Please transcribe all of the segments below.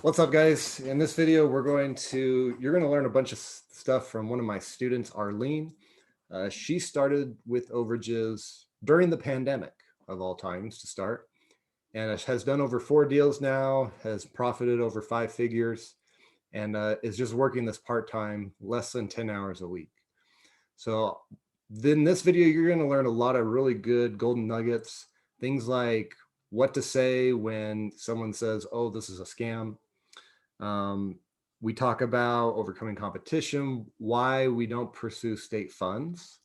What's up, guys? In this video, you're going to learn a bunch of stuff from one of my students, Arlene. She started with overages during the pandemic, of all times to start, and has done over 4 deals now, has profited over 5 figures, and is just working this part-time, less than 10 hours a week. So in this video, you're going to learn a lot of really good golden nuggets, things like what to say when someone says, oh, this is a scam. We talk about overcoming competition, why we don't pursue state funds.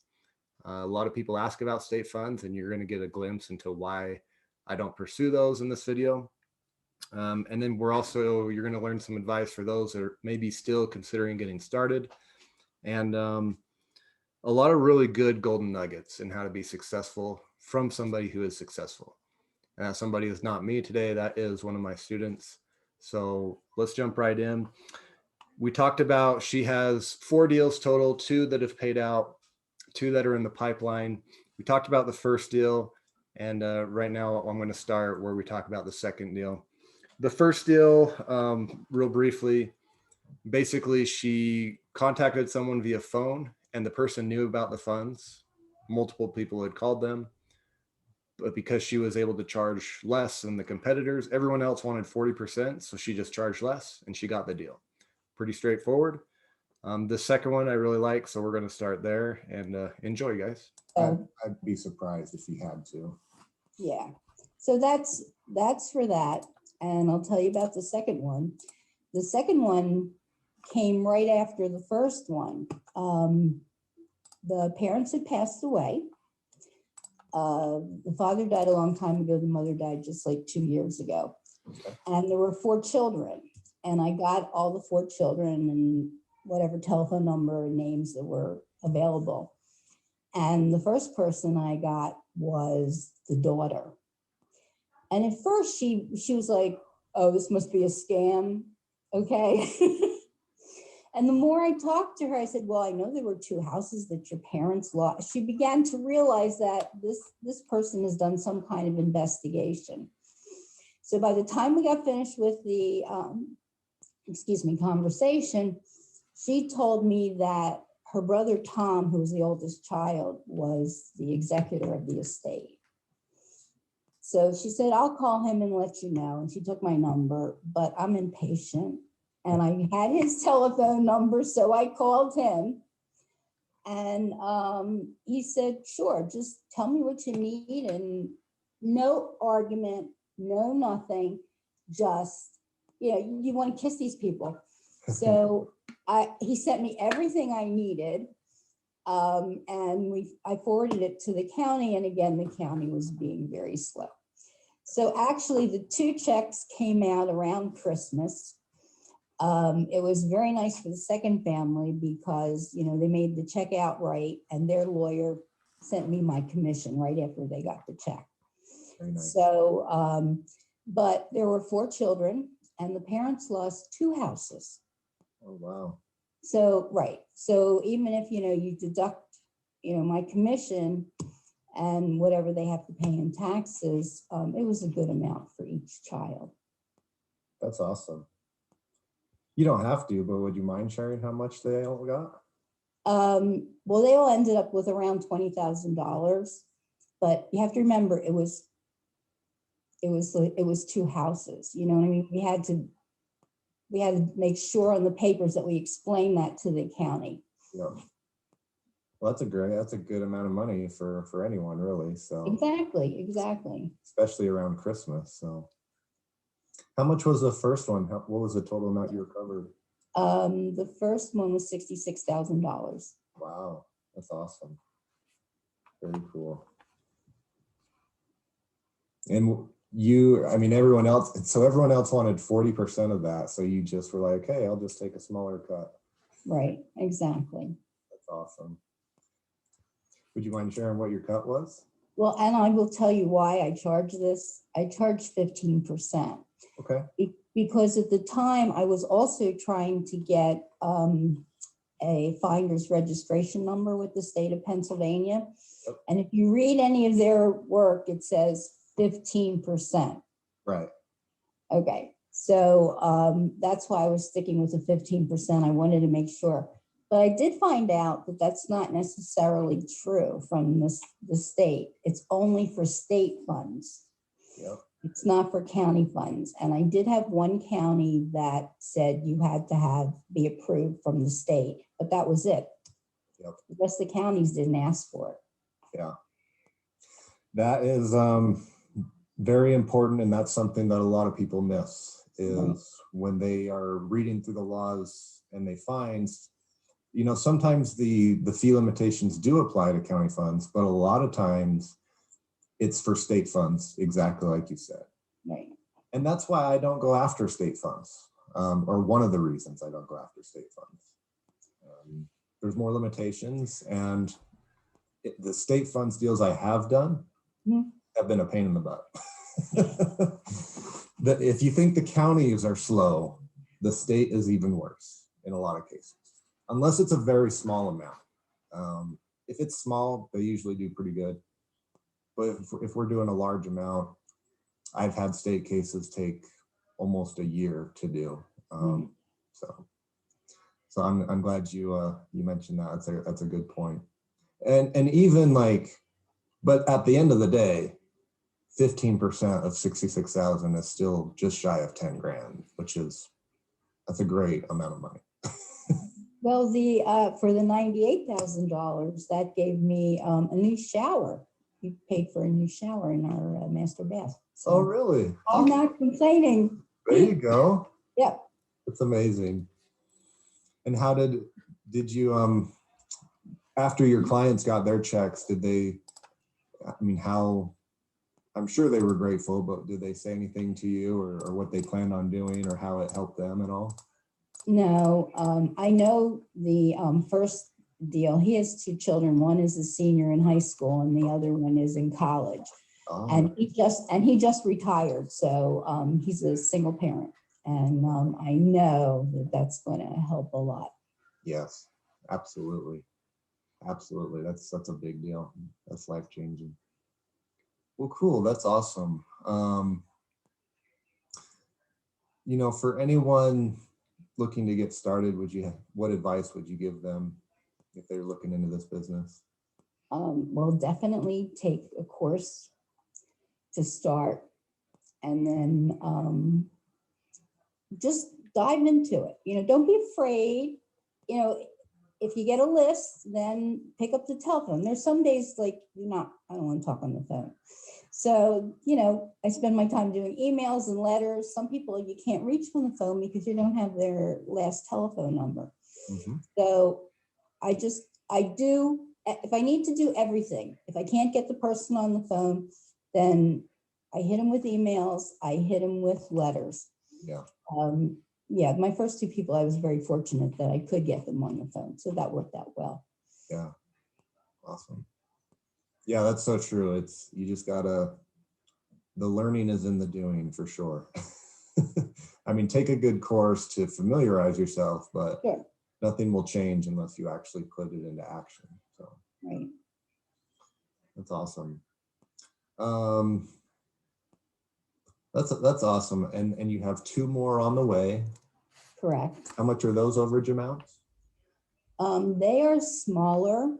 A lot of people ask about state funds, and you're going to get a glimpse into why I don't pursue those in this video. And then you're going to learn some advice for those that are maybe still considering getting started, and a lot of really good golden nuggets in how to be successful from somebody who is successful. And somebody is not me today, that is one of my students. So let's jump right in. We talked about she has 4 deals total, 2 that have paid out, 2 that are in the pipeline. We talked about the first deal, and right now I'm going to start where we talk about the second deal. The first deal, real briefly, basically she contacted someone via phone, and the person knew about the funds. Multiple people had called them, but because she was able to charge less than the competitors, everyone else wanted 40%, so she just charged less and she got the deal. Pretty straightforward. The second one I really like, so we're going to start there and enjoy, guys. I'd be surprised if he had to. Yeah, so that's for that, and I'll tell you about the second one. The second one came right after the first one. The parents had passed away. The father died a long time ago. The mother died just like 2 years ago. Okay. And there were 4 children, and I got all the 4 children and whatever telephone number and names that were available. And the first person I got was the daughter. And at first she was like, oh, this must be a scam. Okay. And the more I talked to her, I said, well, I know there were 2 houses that your parents lost. She began to realize that this person has done some kind of investigation. So by the time we got finished with the, conversation, she told me that her brother, Tom, who was the oldest child, was the executor of the estate. So she said, I'll call him and let you know. And she took my number, but I'm impatient. And I had his telephone number, so I called him. And he said, sure, just tell me what you need. And no argument, no nothing, just, you want to kiss these people. So he sent me everything I needed. And I forwarded it to the county. And again, the county was being very slow. So actually the 2 checks came out around Christmas. It was very nice for the second family because, they made the check out right, and their lawyer sent me my commission right after they got the check. Very nice. So, but there were 4 children, and the parents lost 2 houses. Oh, wow. So, right. So even if, you deduct, my commission and whatever they have to pay in taxes, it was a good amount for each child. That's awesome. You don't have to, but would you mind sharing how much they all got? Well, they all ended up with around $20,000, but you have to remember it was 2 houses. You know what I mean? We had to make sure on the papers that we explained that to the county. Yeah. Well, that's a good amount of money for anyone, really. So exactly. Especially around Christmas. So. How much was the first one? What was the total amount you recovered? The first one was $66,000. Wow, that's awesome. Very cool. And everyone else wanted 40% of that. So you just were like, hey, I'll just take a smaller cut. Right, exactly. That's awesome. Would you mind sharing what your cut was? Well, and I will tell you why I charge this. I charge 15%. Okay. Because at the time I was also trying to get a finder's registration number with the state of Pennsylvania. Yep. And if you read any of their work, it says 15%. Right. Okay. So that's why I was sticking with the 15%. I wanted to make sure. But I did find out that that's not necessarily true from the state. It's only for state funds. Yep. It's not for county funds. And I did have one county that said you had to be approved from the state, but that was it. Yep. The rest of the counties didn't ask for it. Yeah. That is very important. And that's something that a lot of people miss is when they are reading through the laws and they find, you know, sometimes the fee limitations do apply to county funds, but a lot of times it's for state funds, exactly like you said. Right. And that's why I don't go after state funds, or one of the reasons I don't go after state funds. There's more limitations, and the state funds deals I have done have been a pain in the butt. If you think the counties are slow, the state is even worse in a lot of cases, unless it's a very small amount. If it's small, they usually do pretty good. But if we're doing a large amount, I've had state cases take almost a year to do. So I'm glad you mentioned that. That's a good point. And even like, but at the end of the day, 15% of 66,000 is still just shy of 10 grand, that's a great amount of money. Well, for the $98,000, that gave me a new shower. We paid for a new shower in our master bath. So Oh, really? I'm not complaining. There you go. Yep. That's amazing. And how did you, after your clients got their checks, I'm sure they were grateful, but did they say anything to you or what they planned on doing or how it helped them at all? No, I know the first deal. He has two children. One is a senior in high school and the other one is in college. Oh. And he just retired. So he's a single parent. And I know that that's going to help a lot. Yes, absolutely. Absolutely. That's a big deal. That's life-changing. Well, cool. That's awesome. You know, for anyone looking to get started, what advice would you give them if they're looking into this business? Well, definitely take a course to start, and then just dive into it. You know, don't be afraid. You know, if you get a list, then pick up the telephone. There's some days like I don't want to talk on the phone. So, you know, I spend my time doing emails and letters. Some people you can't reach on the phone because you don't have their last telephone number. Mm-hmm. So if I need to do everything, if I can't get the person on the phone, then I hit them with emails, I hit them with letters. Yeah. Yeah, my first two people, I was very fortunate that I could get them on the phone. So that worked out well. Yeah. Awesome. Yeah, that's so true. You just the learning is in the doing for sure. I mean, take a good course to familiarize yourself, but Sure. Nothing will change unless you actually put it into action. So Right. that's awesome. That's awesome. And you have two more on the way. Correct. How much are those overage amounts? They are smaller.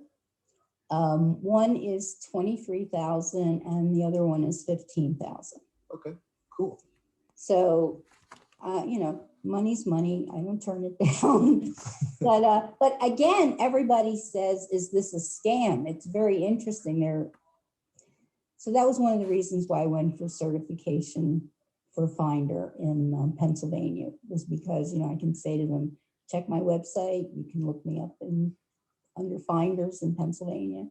One is 23,000 and the other one is 15,000. Okay, cool. So, you know, money's money. I don't turn it down. But again, everybody says, is this a scam? It's very interesting. So that was one of the reasons why I went for certification for Finder in Pennsylvania, was because, you know, I can say to them, check my website. You can look me up under Finders in Pennsylvania.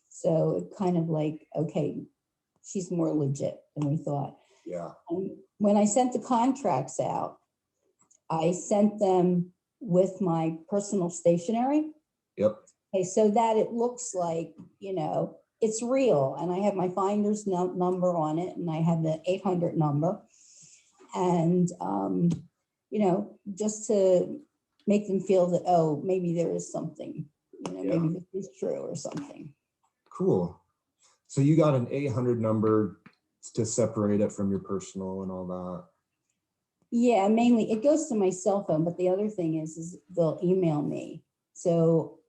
So it kind of like, okay, she's more legit than we thought. Yeah. When I sent the contracts out, I sent them with my personal stationery. Yep. Okay, so that it looks like, you know, it's real. And I have my Finder's number on it, and I have the 800 number. And, you know, just to make them feel that, oh, maybe there is something, you know, Yeah. maybe this is true or something. Cool. So you got an 800 number to separate it from your personal and all that. Yeah, mainly it goes to my cell phone, but the other thing is they'll email me. So,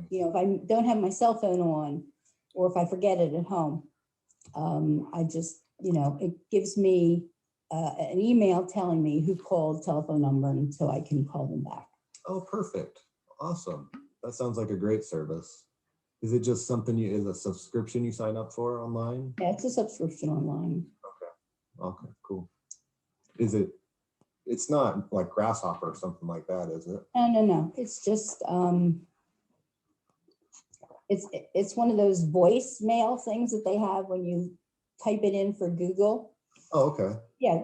you know, if I don't have my cell phone on, or if I forget it at home, I just, you know, it gives me an email telling me who called, telephone number, and so I can call them back. Oh, perfect. Awesome. That sounds like a great service. Is it just something is a subscription you sign up for online? Yeah, it's a subscription online. Okay, cool. It's not like Grasshopper or something like that, is it? No. It's just, it's one of those voicemail things that they have when you type it in for Google. Oh, okay. Yeah,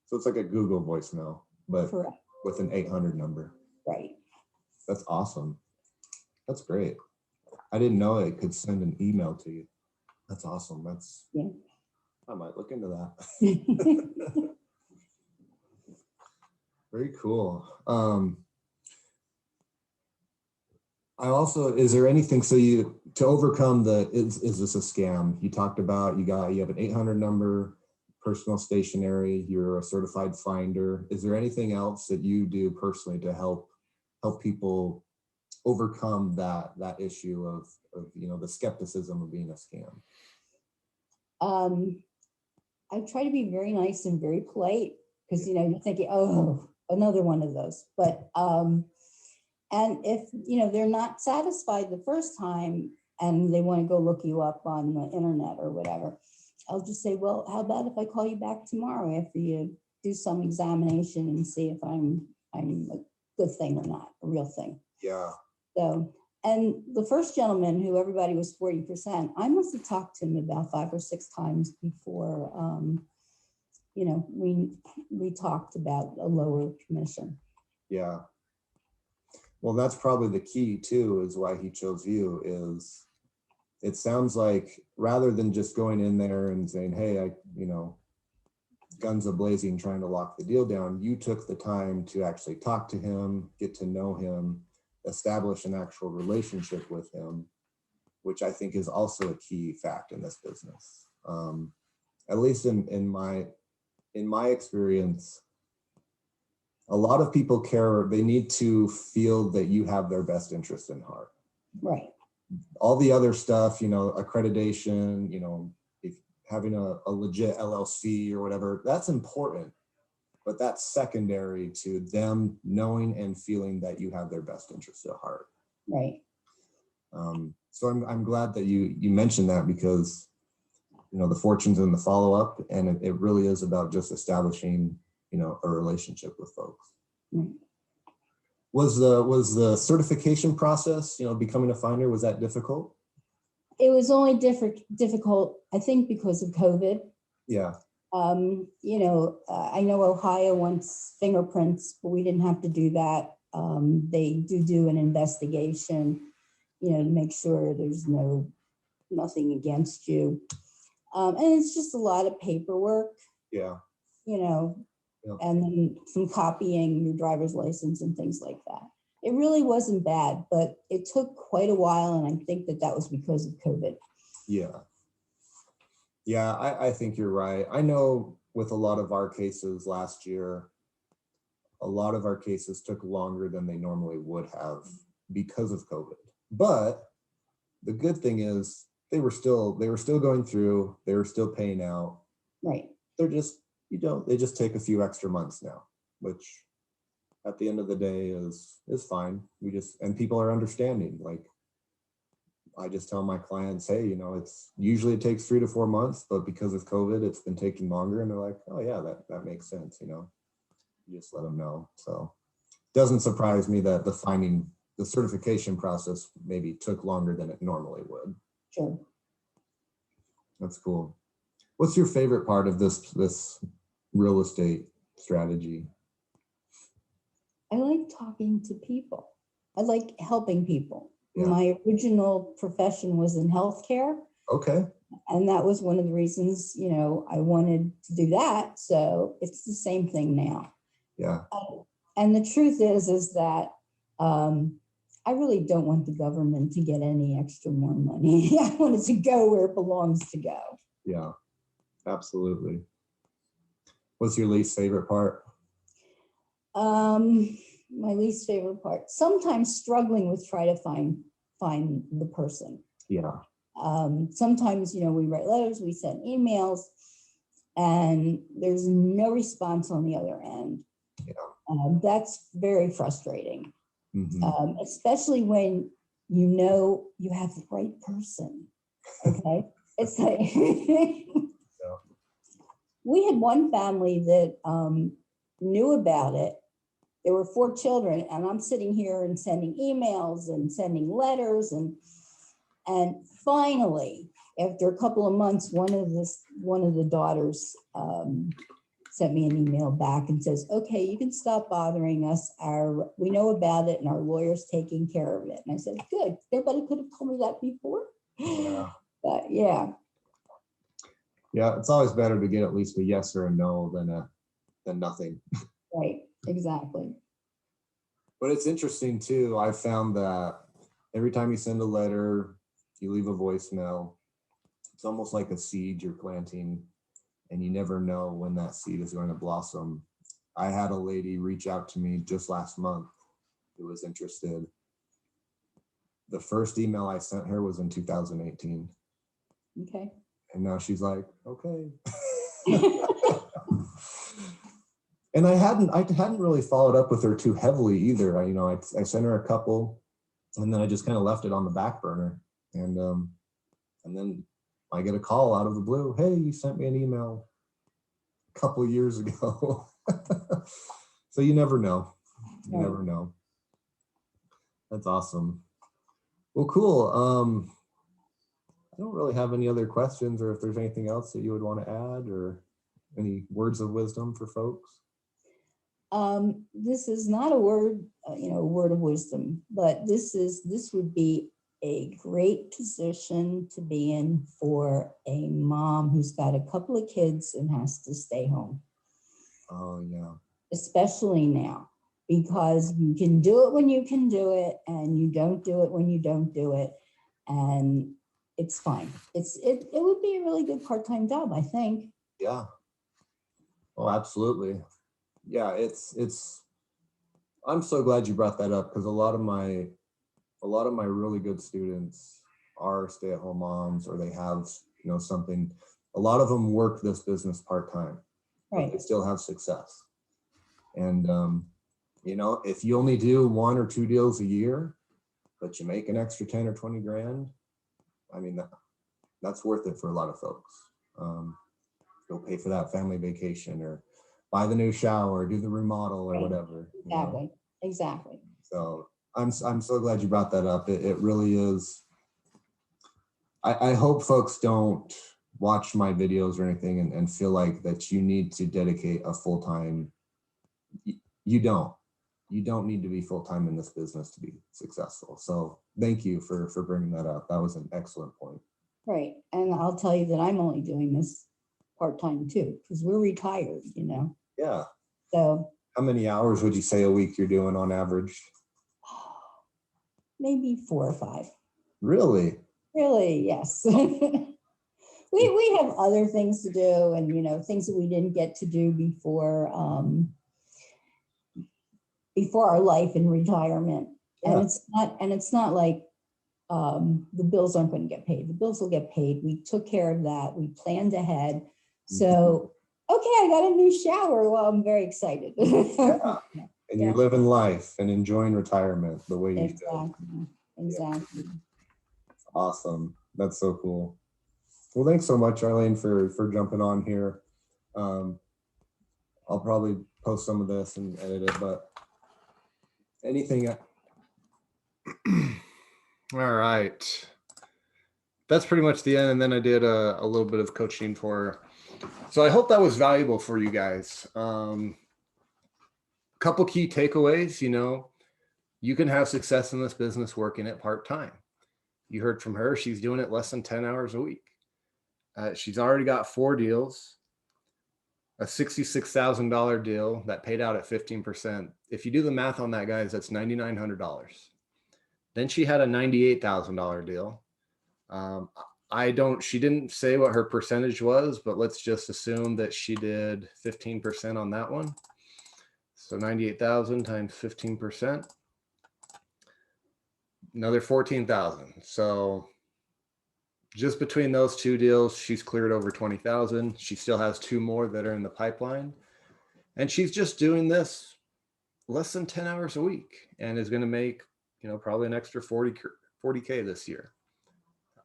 So it's like a Google voicemail, but correct. with an 800 number. Right. That's awesome. That's great. I didn't know it could send an email to you. That's awesome. Yeah. I might look into that. Very cool. I also, is there anything, so you, to overcome the, is this a scam? You talked about, you have an 800 number, personal stationery, you're a certified finder. Is there anything else that you do personally to help people overcome that issue of, you know, the skepticism of being a scam? I try to be very nice and very polite, because, you know, you're thinking, oh, another one of those. But, and if, you know, they're not satisfied the first time and they want to go look you up on the internet or whatever, I'll just say, well, how about if I call you back tomorrow after you do some examination and see if I'm a good thing or not, a real thing. Yeah. So, and the first gentleman who everybody was 40%, I must have talked to him about 5 or 6 times before, you know, we talked about a lower commission. Yeah. Well, that's probably the key too, is why he chose you. Is it sounds like rather than just going in there and saying, hey, you know, guns a-blazing trying to lock the deal down, you took the time to actually talk to him, get to know him, establish an actual relationship with him, which I think is also a key fact in this business. At least in my experience, a lot of people care, they need to feel that you have their best interest in heart. Right. All the other stuff, you know, accreditation, you know, if having a legit LLC or whatever, that's important, but that's secondary to them knowing and feeling that you have their best interest at heart. Right. So I'm glad that you mentioned that, because, you know, the fortune's in the follow-up, and it really is about just establishing, you know, a relationship with folks. Right. Was the certification process, you know, becoming a finder, was that difficult? It was only difficult, I think, because of COVID. Yeah. You know, I know Ohio wants fingerprints, but we didn't have to do that. They do an investigation, you know, to make sure there's nothing against you. And it's just a lot of paperwork. Yeah. You know, yeah. And then some copying your driver's license and things like that. It really wasn't bad, but it took quite a while. And I think that was because of COVID. Yeah. Yeah, I think you're right. I know with a lot of our cases last year, a lot of our cases took longer than they normally would have because of COVID. But the good thing is they were still going through, they were still paying out. Right. They're just, they just take a few extra months now, which at the end of the day is fine. And people are understanding. Like, I just tell my clients, hey, you know, it takes 3 to 4 months, but because of COVID, it's been taking longer. And they're like, oh yeah, that makes sense. You know, you just let them know. So it doesn't surprise me that the certification process maybe took longer than it normally would. Sure. That's cool. What's your favorite part of this real estate strategy? I like talking to people. I like helping people. Yeah. My original profession was in healthcare. Okay. And that was one of the reasons, you know, I wanted to do that. So it's the same thing now. Yeah. And the truth is that I really don't want the government to get any extra more money. I want it to go where it belongs to go. Yeah, absolutely. What's your least favorite part? My least favorite part, sometimes struggling with try to find the person. Yeah. Sometimes, we write letters, we send emails, and there's no response on the other end. Yeah. That's very frustrating, Mhm. especially when you have the right person. Okay. It's like, Yeah. we had one family that knew about it. There were 4 children, and I'm sitting here and sending emails and sending letters, and finally, after a couple of months, one of the daughters sent me an email back and says, "Okay, you can stop bothering us. We know about it, and our lawyer's taking care of it." And I said, "Good. Nobody could have told me that before." Yeah. But yeah. Yeah, it's always better to get at least a yes or a no than nothing. Right. Exactly. But it's interesting too. I found that every time you send a letter, you leave a voicemail, it's almost like a seed you're planting, and you never know when that seed is going to blossom. I had a lady reach out to me just last month who was interested. The first email I sent her was in 2018. Okay. And now she's like, okay. And I hadn't really followed up with her too heavily either. I sent her a couple, and then I just kind of left it on the back burner. And then I get a call out of the blue. Hey, you sent me an email a couple of years ago. So you never know. You never know. That's awesome. Well, cool. I don't really have any other questions, or if there's anything else that you would want to add, or any words of wisdom for folks. This is not a word, word of wisdom, but this would be a great position to be in for a mom who's got a couple of kids and has to stay home. Oh yeah. Especially now, because you can do it when you can do it, and you don't do it when you don't do it, and it's fine. It would be a really good part-time job, I think. Yeah. Oh, absolutely. Yeah, I'm so glad you brought that up, because a lot of my really good students are stay-at-home moms, or they have, something. A lot of them work this business part-time, but they still have success. And if you only do 1 or 2 deals a year, but you make an extra 10 or 20 grand, I mean, that's worth it for a lot of folks. Go pay for that family vacation, or buy the new shower, do the remodel, or whatever. Exactly. So I'm so glad you brought that up. It really is. I hope folks don't watch my videos or anything and feel like that you need to dedicate a full-time. You don't need to be full-time in this business to be successful. So thank you for bringing that up. That was an excellent point. Right. And I'll tell you that I'm only doing this part-time too, because we're retired, Yeah. So how many hours would you say a week you're doing on average? Maybe 4 or 5. Really? Really, yes. We have other things to do, and things that we didn't get to do before our life in retirement. Yeah. And it's not like the bills aren't going to get paid. The bills will get paid. We took care of that. We planned ahead. So, okay, I got a new shower. Well, I'm very excited. Yeah. And you're living life and enjoying retirement the way you should. Exactly. Awesome. That's so cool. Well, thanks so much, Arlene, for jumping on here. I'll probably post some of this and edit it, but anything. All right. That's pretty much the end. And then I did a little bit of coaching for her. So I hope that was valuable for you guys. Couple key takeaways, you can have success in this business working it part-time. You heard from her, she's doing it less than 10 hours a week. She's already got 4 deals, a $66,000 deal that paid out at 15%. If you do the math on that, guys, that's $9,900. Then she had a $98,000 deal. She didn't say what her percentage was, but let's just assume that she did 15% on that one. So 98,000 times 15%. Another 14,000. So just between those two deals, she's cleared over 20,000. She still has two more that are in the pipeline. And she's just doing this less than 10 hours a week and is going to make, you know, probably an extra 40K this year.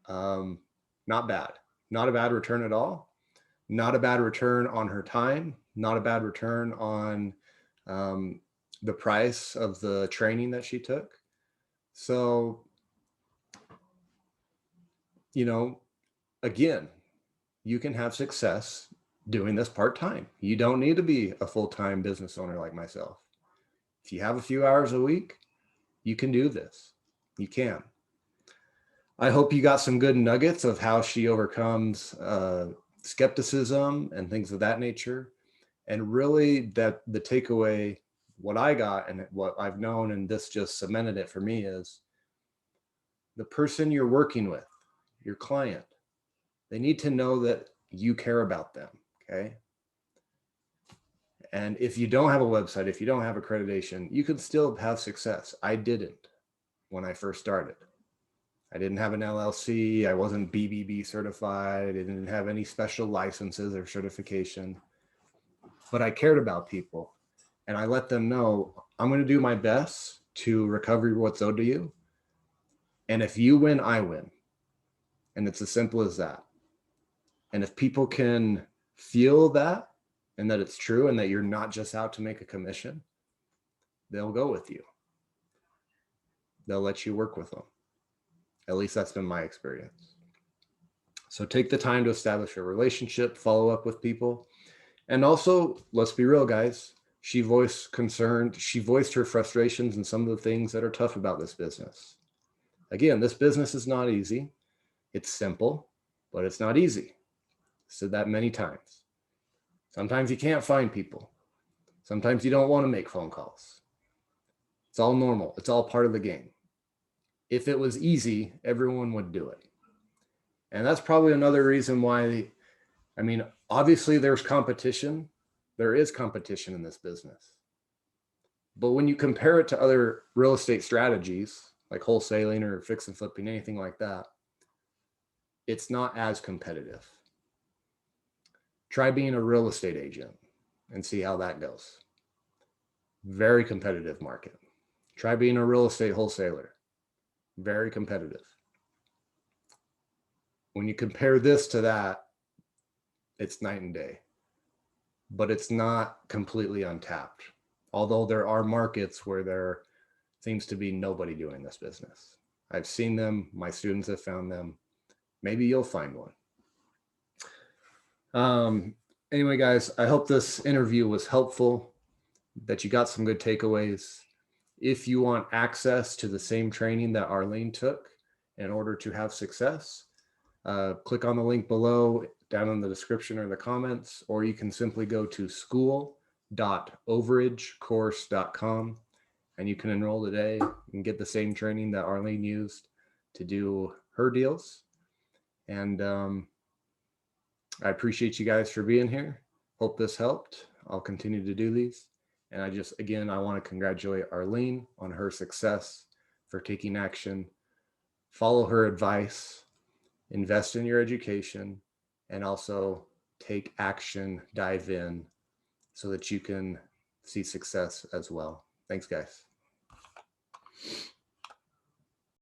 Not bad. Not a bad return at all. Not a bad return on her time. Not a bad return on the price of the training that she took. So, you know, again, you can have success doing this part-time. You don't need to be a full-time business owner like myself. If you have a few hours a week, you can do this. You can. I hope you got some good nuggets of how she overcomes skepticism and things of that nature. And really that the takeaway, what I got and what I've known, and this just cemented it for me, is the person you're working with, your client, they need to know that you care about them, okay? And if you don't have a website, if you don't have accreditation, you can still have success. I didn't when I first started. I didn't have an LLC. I wasn't BBB certified. I didn't have any special licenses or certification, but I cared about people. And I let them know, I'm going to do my best to recover what's owed to you. And if you win, I win. And it's as simple as that. And if people can feel that and that it's true and that you're not just out to make a commission, they'll go with you. They'll let you work with them. At least that's been my experience. So take the time to establish a relationship, follow up with people. And also, let's be real, guys. She voiced her frustrations and some of the things that are tough about this business. Again, this business is not easy. It's simple, but it's not easy. Said that many times. Sometimes you can't find people. Sometimes you don't want to make phone calls. It's all normal. It's all part of the game. If it was easy, everyone would do it. And that's probably another reason why, I mean, obviously there's competition. There is competition in this business. But when you compare it to other real estate strategies, like wholesaling or fix and flipping, anything like that, it's not as competitive. Try being a real estate agent and see how that goes. Very competitive market. Try being a real estate wholesaler. Very competitive. When you compare this to that, it's night and day. But it's not completely untapped. Although there are markets where there seems to be nobody doing this business. I've seen them. My students have found them. Maybe you'll find one. Anyway, guys, I hope this interview was helpful, that you got some good takeaways. If you want access to the same training that Arlene took in order to have success, click on the link below down in the description or the comments, or you can simply go to school.overagecourse.com and you can enroll today and get the same training that Arlene used to do her deals. And I appreciate you guys for being here. Hope this helped. I'll continue to do these. And I want to congratulate Arlene on her success, for taking action. Follow her advice, invest in your education, and also take action, dive in so that you can see success as well. Thanks, guys.